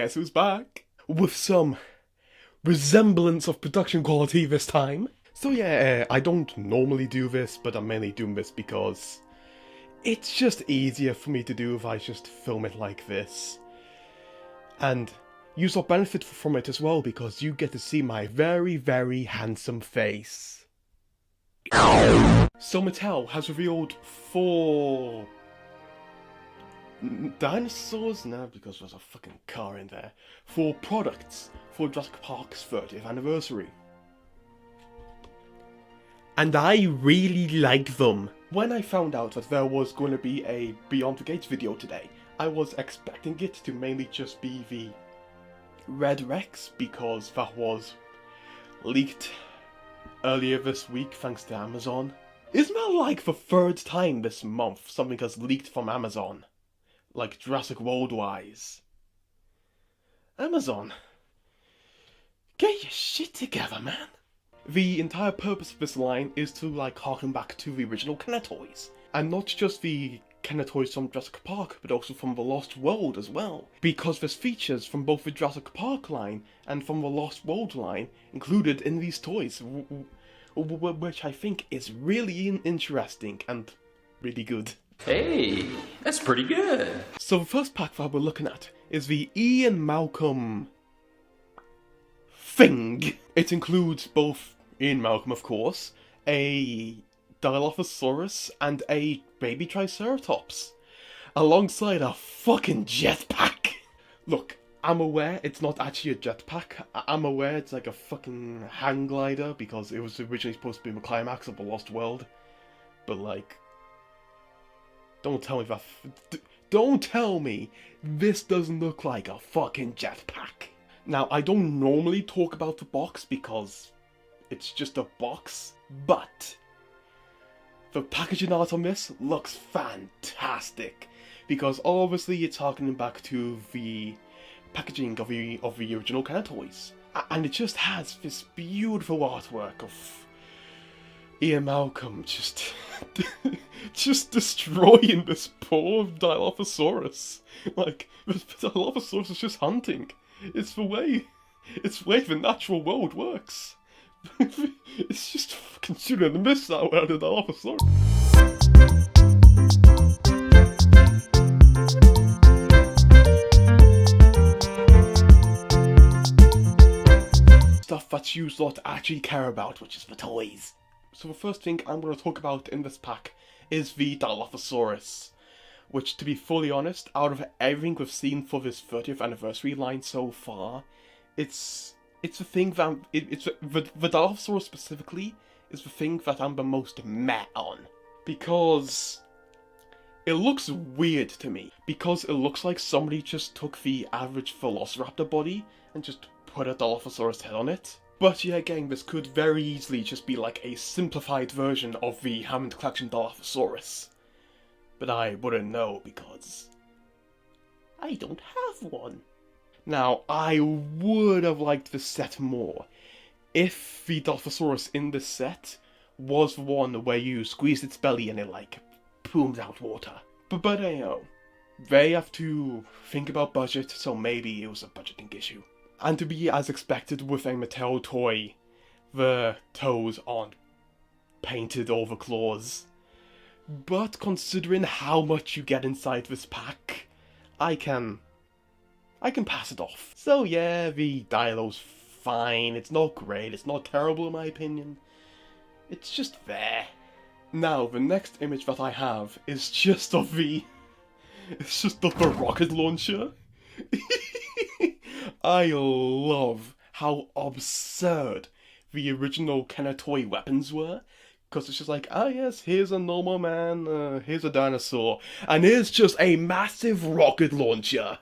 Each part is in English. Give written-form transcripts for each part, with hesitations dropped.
guess who's back? With some resemblance of production quality this time. So yeah, I don't normally do this, but I'm mainly doing this because it's just easier for me to do if I just film it like this. And you'll benefit from it as well because you get to see my very, very handsome face. So Mattel has revealed 4 dinosaurs? No, because there's a fucking car in there. 4 products for Jurassic Park's 30th anniversary. And I really like them. When I found out that there was going to be a Beyond the Gates video today, I was expecting it to mainly just be the Red Rex, because that was leaked earlier this week thanks to Amazon. Isn't that like the 3rd time this month something has leaked from Amazon? Like Jurassic World-wise. Amazon, get your shit together, man. The entire purpose of this line is to harken back to the original Kenner toys. And not just the Kenner toys from Jurassic Park, but also from the Lost World as well. Because there's features from both the Jurassic Park line and from the Lost World line included in these toys, which I think is really interesting and really good. Hey, that's pretty good. So the first pack that we're looking at is the Ian Malcum thing. It includes both Ian Malcum, of course, a Dilophosaurus, and a baby Triceratops, alongside a fucking jetpack. Look, I'm aware it's not actually a jetpack. I'm aware it's like a fucking hang glider because it was originally supposed to be the climax of the Lost World. But don't tell me that. Don't tell me this doesn't look like a fucking jetpack. Now, I don't normally talk about the box because it's just a box, but the packaging art on this looks fantastic because obviously it's harkening back to the packaging of the original Kenner toys, and it just has this beautiful artwork of Ian Malcum just destroying this poor Dilophosaurus. Like, the Dilophosaurus is just hunting. It's the way the natural world works. It's just fucking shooting the missile out of the Dilophosaurus. Stuff that you lot actually care about, which is the toys. So the first thing I'm going to talk about in this pack is the Dilophosaurus, which, to be fully honest, out of everything we've seen for this 30th anniversary line so far, it's the thing that the Dilophosaurus specifically is the thing that I'm the most meh on, because it looks weird to me, because it looks like somebody just took the average Velociraptor body and just put a Dilophosaurus head on it. But yeah, again, this could very easily just be like a simplified version of the Hammond Collection Dilophosaurus. But I wouldn't know because I don't have one. Now, I would have liked this set more if the Dilophosaurus in this set was the one where you squeeze its belly and it pooms out water. But you know, they have to think about budget, so maybe it was a budgeting issue. And to be as expected with a Mattel toy, the toes aren't painted over claws. But considering how much you get inside this pack, I can pass it off. So yeah, the Dilo's fine, it's not great, it's not terrible in my opinion. It's just there. Now, the next image that I have is just of the rocket launcher. I love how absurd the original Kenner toy weapons were. Because it's just like, ah yes, here's a normal man, here's a dinosaur, and here's just a massive rocket launcher.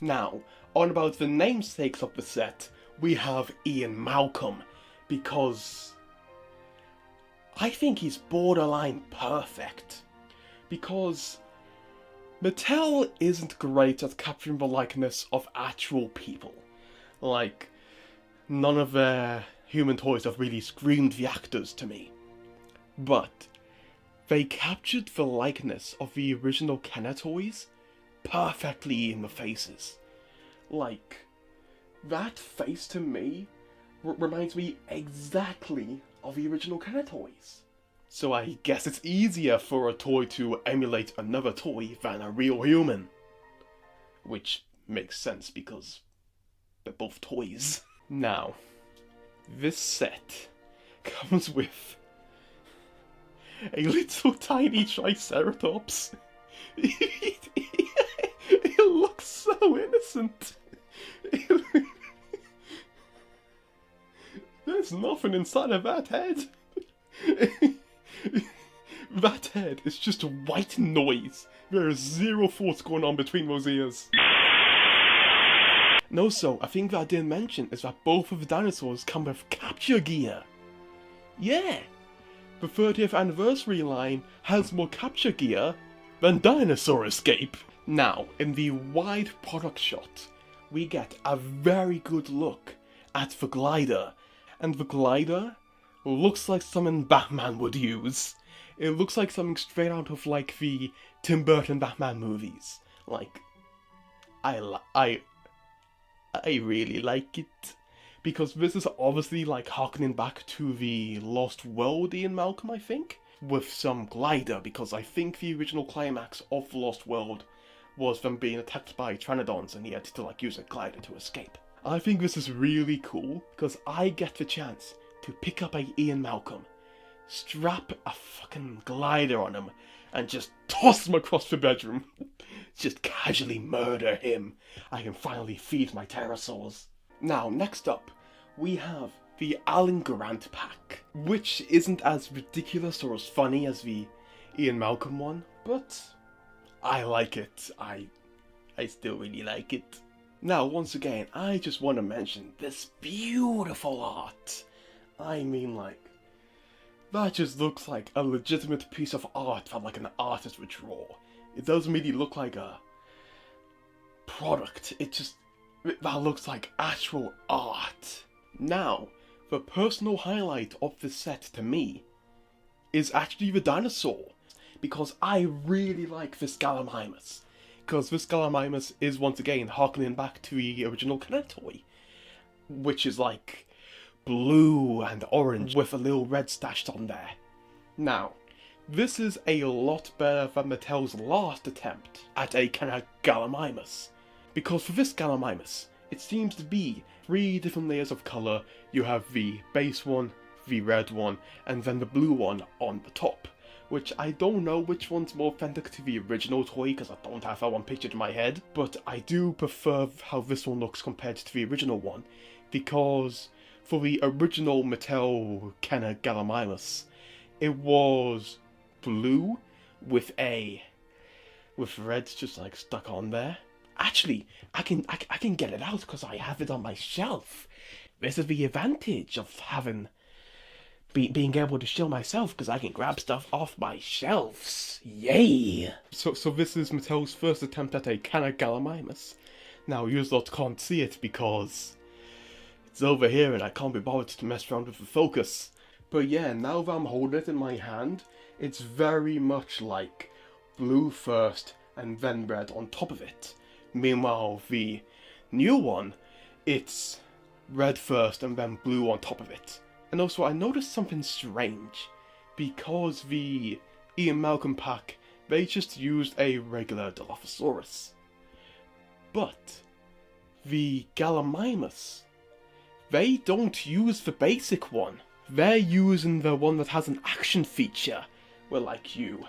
Now, on about the namesakes of the set, we have Ian Malcum, because I think he's borderline perfect. Because Mattel isn't great at capturing the likeness of actual people. Like, none of their human toys have really screamed the actors to me. But They captured the likeness of the original Kenner toys perfectly in the faces. Like, that face to me reminds me exactly of the original Kenner toys. So I guess it's easier for a toy to emulate another toy than a real human. Which makes sense because they're both toys. Now, this set comes with a little tiny Triceratops. It looks so innocent. There's nothing inside of that head. That head is just white noise. There is zero thoughts going on between those ears. And also, a thing that I didn't mention is that both of the dinosaurs come with capture gear. Yeah, the 30th anniversary line has more capture gear than Dinosaur Escape. Now, in the wide product shot, we get a very good look at the glider. And the glider looks like something Batman would use. It looks like something straight out of, like, the Tim Burton Batman movies. Like, I really like it. Because this is obviously, like, harkening back to the Lost World Ian Malcolm, I think. With some glider, because I think the original climax of the Lost World was them being attacked by Pteranodons and he had to, like, use a glider to escape. I think this is really cool, because I get the chance to pick up a Ian Malcolm, strap a fucking glider on him, and just toss him across the bedroom. Just casually murder him. I can finally feed my pterosaurs. Now, next up, we have the Alan Grant pack, which isn't as ridiculous or as funny as the Ian Malcolm one, but I like it. I still really like it. Now, once again, I just want to mention this beautiful art. I mean, like, that just looks like a legitimate piece of art that, like, an artist would draw. It doesn't really look like a product. That looks like actual art. Now, the personal highlight of this set to me is actually the dinosaur, because I really like this Gallimimus. Because this Gallimimus is once again harkening back to the original Kenner toy, which is like blue and orange with a little red stashed on there. Now, this is a lot better than Mattel's last attempt at a Kenner Gallimimus. Because for this Gallimimus, it seems to be 3 different layers of colour. You have the base one, the red one, and then the blue one on the top. Which I don't know which one's more authentic to the original toy, because I don't have that one pictured in my head. But I do prefer how this one looks compared to the original one, because for the original Mattel Kenner Gallimimus, it was blue with reds just like stuck on there. Actually, I can get it out because I have it on my shelf. This is the advantage of having being able to show myself, because I can grab stuff off my shelves. Yay! So this is Mattel's first attempt at a Kenner Gallimimus. Now, you lot can't see it because it's over here and I can't be bothered to mess around with the focus. But yeah, now that I'm holding it in my hand, it's very much like blue first and then red on top of it. Meanwhile, the new one, it's red first and then blue on top of it. And also, I noticed something strange, because the Ian Malcolm pack, they just used a regular Dilophosaurus. But the Gallimimus, they don't use the basic one. They're using the one that has an action feature, where, like, you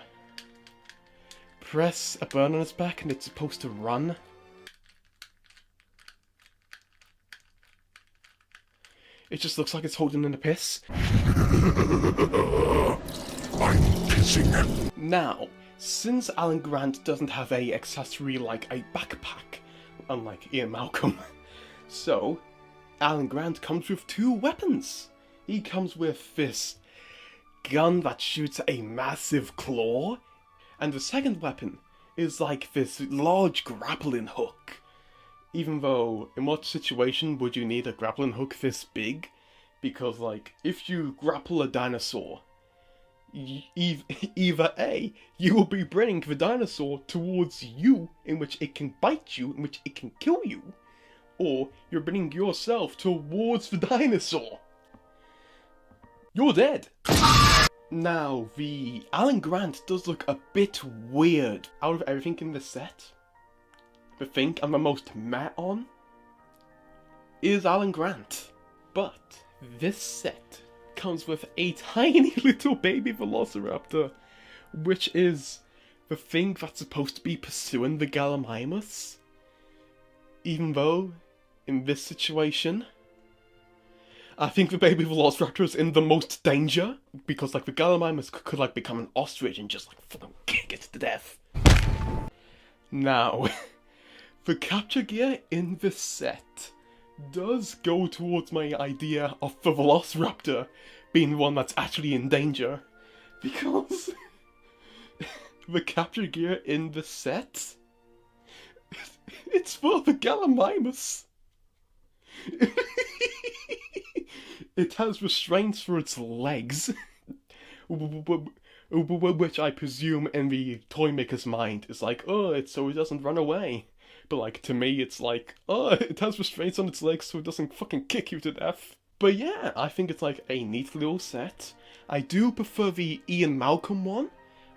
press a button on its back and it's supposed to run. It just looks like it's holding in a piss. I'm pissing. Now, since Alan Grant doesn't have a accessory like a backpack, unlike Ian Malcolm, so Alan Grant comes with 2 weapons. He comes with this gun that shoots a massive claw, and the second weapon is like this large grappling hook. Even though, in what situation would you need a grappling hook this big? Because, like, if you grapple a dinosaur, Either A, you will be bringing the dinosaur towards you, in which it can bite you, in which it can kill you, or you're bringing yourself towards the dinosaur. You're dead. Now, the Alan Grant does look a bit weird. Out of everything in the set, the thing I'm the most mad on is Alan Grant. But this set comes with a tiny little baby velociraptor, which is the thing that's supposed to be pursuing the Gallimimus. Even though, in this situation, I think the baby velociraptor is in the most danger, because like the Gallimimus could like become an ostrich and just like fucking kick it to death. Now, the capture gear in this set does go towards my idea of the velociraptor being the one that's actually in danger, because the capture gear in the set, it's for the Gallimimus. It has restraints for its legs, which I presume in the toy maker's mind is like, oh, it's so it doesn't run away. But like, to me, it's like, oh, it has restraints on its legs so it doesn't fucking kick you to death. But yeah, I think it's like a neat little set. I do prefer the Ian Malcum one,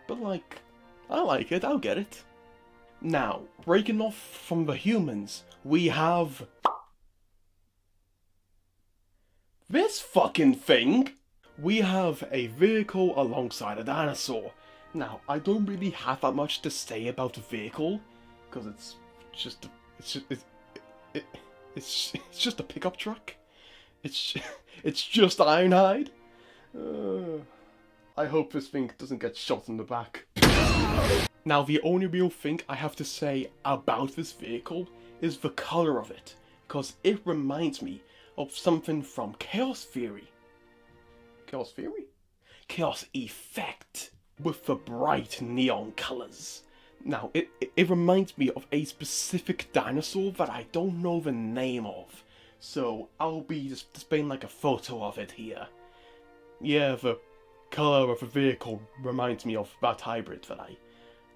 but like, I like it, I'll get it. Now, breaking off from the humans, we have this fucking thing. We have a vehicle alongside a dinosaur. Now, I don't really have that much to say about the vehicle, because it's just a pickup truck. It's just Ironhide. I hope this thing doesn't get shot in the back. Now, the only real thing I have to say about this vehicle is the colour of it, because it reminds me of something from Chaos Theory. Chaos Theory? Chaos Effect, with the bright neon colours. Now, it reminds me of a specific dinosaur that I don't know the name of, so I'll be displaying like a photo of it here. Yeah, the colour of the vehicle reminds me of that hybrid that I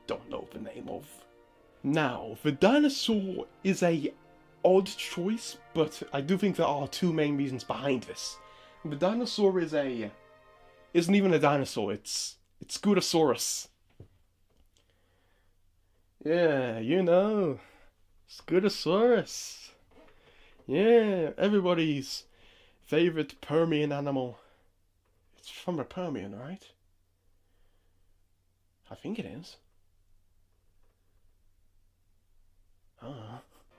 don't know the name of. Now, the dinosaur is a odd choice, but I do think there are two main reasons behind this. The dinosaur isn't even a dinosaur, it's Scrotumosaurus. Yeah, you know, Scrotumosaurus. Yeah, everybody's favourite Permian animal. It's from the Permian, right? I think it is.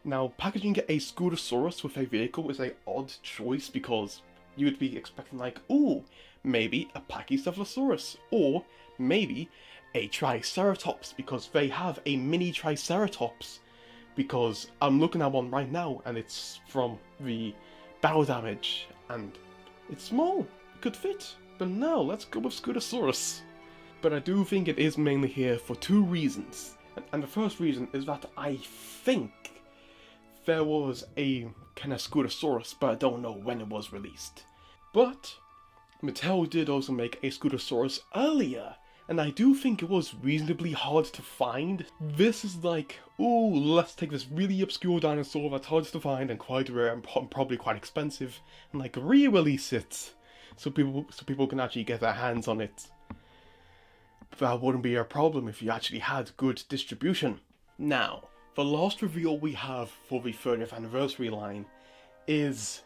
Now, packaging a Scrotumosaurus with a vehicle is a odd choice because you would be expecting like, ooh, maybe a Pachycephalosaurus, or maybe a Triceratops, because they have a mini Triceratops, because I'm looking at one right now and it's from the battle damage and it's small, it could fit, but no, let's go with Scrotumosaurus. But I do think it is mainly here for two reasons, and the first reason is that I think there was a kind of Scrotumosaurus, but I don't know when it was released. But Mattel did also make a Scrotumosaurus earlier, and I do think it was reasonably hard to find. This is like, ooh, let's take this really obscure dinosaur that's hard to find and quite rare and probably quite expensive, and like re-release it so people can actually get their hands on it. That wouldn't be a problem if you actually had good distribution. Now, the last reveal we have for the 30th anniversary line is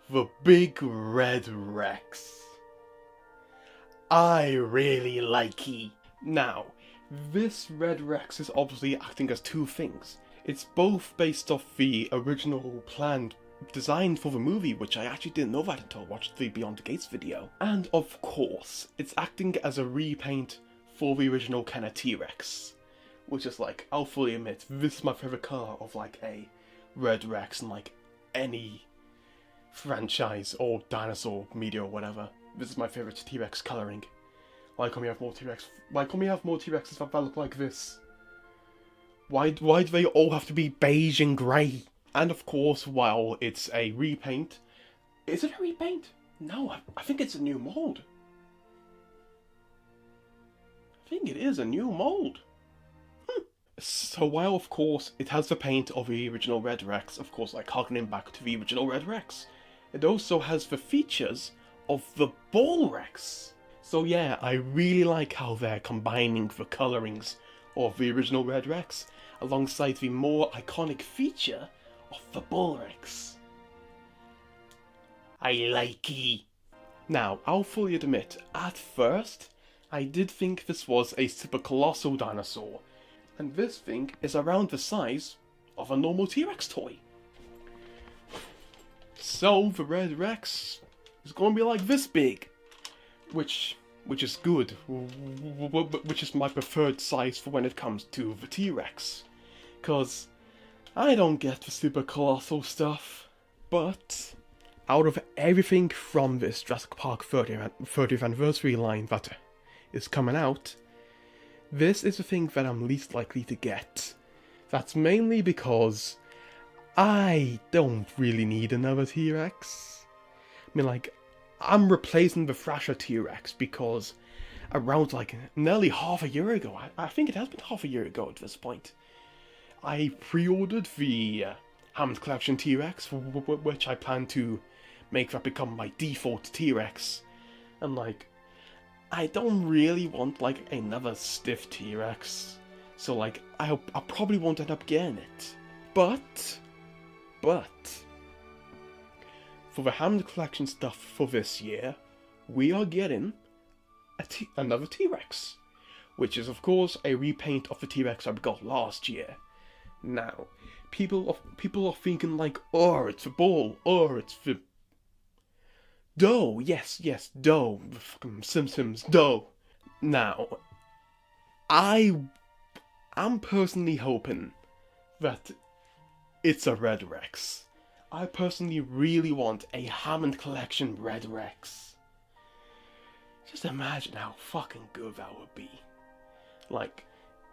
the big red Rex. I really like it. Now, this red Rex is obviously acting as two things. It's both based off the original planned design for the movie, which I actually didn't know that until I watched the Beyond the Gates video. And of course, it's acting as a repaint for the original kind of T-Rex. Which is like, I'll fully admit, this is my favourite colour of like a red Rex in like any franchise or dinosaur media or whatever. This is my favourite T-Rex colouring. Why can't we have more T-Rex? Why can't we have more T-Rexes that look like this? Why do they all have to be beige and grey? And of course, while it's a repaint... Is it a repaint? No, I think it's a new mould. think it is a new mold. So while of course it has the paint of the original Red Rex, of course like harkening back to the original Red Rex, it also has the features of the Bull Rex. So yeah, I really like how they're combining the colourings of the original Red Rex alongside the more iconic feature of the Bull Rex. I like it. Now, I'll fully admit, at first, I did think this was a super colossal dinosaur, and this thing is around the size of a normal T-Rex toy. So, the Red Rex is gonna be like this big, which is good, which is my preferred size for when it comes to the T-Rex, cause I don't get the super colossal stuff, but out of everything from this Jurassic Park 30th anniversary line that is coming out, this is the thing that I'm least likely to get. That's mainly because I don't really need another T-Rex. I mean, like, I'm replacing the Thrasher T-Rex because around like nearly half a year ago, I think it has been half a year ago at this point, I pre-ordered the Hammond Collection T-Rex, which I plan to make that become my default T-Rex. And like, I don't really want like another stiff T-Rex, so like I probably won't end up getting it. But for the Hammond Collection stuff for this year, we are getting another T-Rex, which is of course a repaint of the T-Rex I got last year. Now, people are thinking like, oh, it's the bull, oh, it's the doe, yes, doe, the fucking Simpsons doe. Now, I'm personally hoping that it's a Red Rex. I personally really want a Hammond Collection Red Rex. Just imagine how fucking good that would be. Like,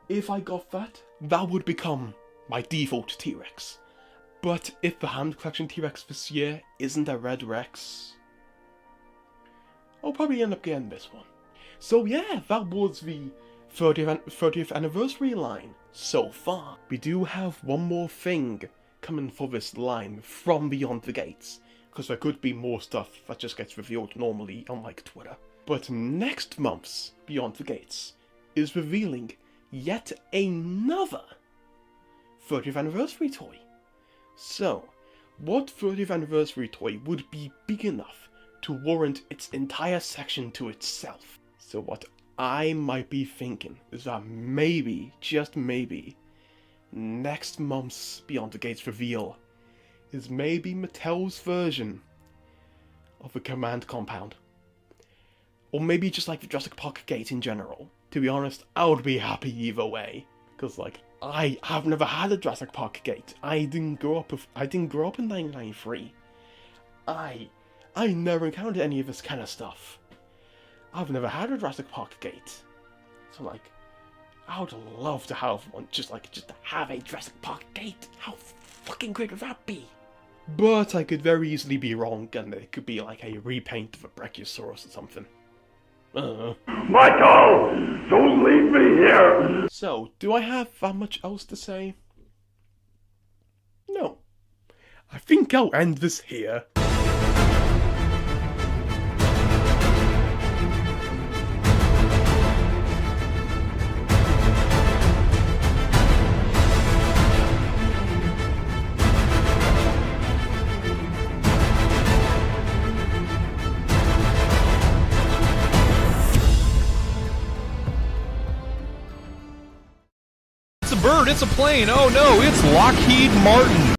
if I got that, that would become my default T-Rex. But if the Hammond Collection T-Rex this year isn't a Red Rex, I'll probably end up getting this one. So yeah, that was the 30th anniversary line so far. We do have one more thing coming for this line from Beyond the Gates, because there could be more stuff that just gets revealed normally on like Twitter. But next month's Beyond the Gates is revealing yet another 30th anniversary toy. So, what 30th anniversary toy would be big enough to warrant its entire section to itself? So what I might be thinking is that maybe, just maybe, next month's Beyond the Gates reveal is maybe Mattel's version of the Command Compound. Or maybe just like the Jurassic Park gate in general. To be honest, I would be happy either way. Because like, I've never had a Jurassic Park gate. I didn't grow up in 1993. I never encountered any of this kind of stuff. I've never had a Jurassic Park gate. So like, I would love to have one, just to have a Jurassic Park gate. How fucking great would that be? But I could very easily be wrong, and it could be like a repaint of a Brachiosaurus or something. Michael! Don't leave me here! So, do I have that much else to say? No. I think I'll end this here. It's a bird, it's a plane, oh no, it's Lockheed Martin.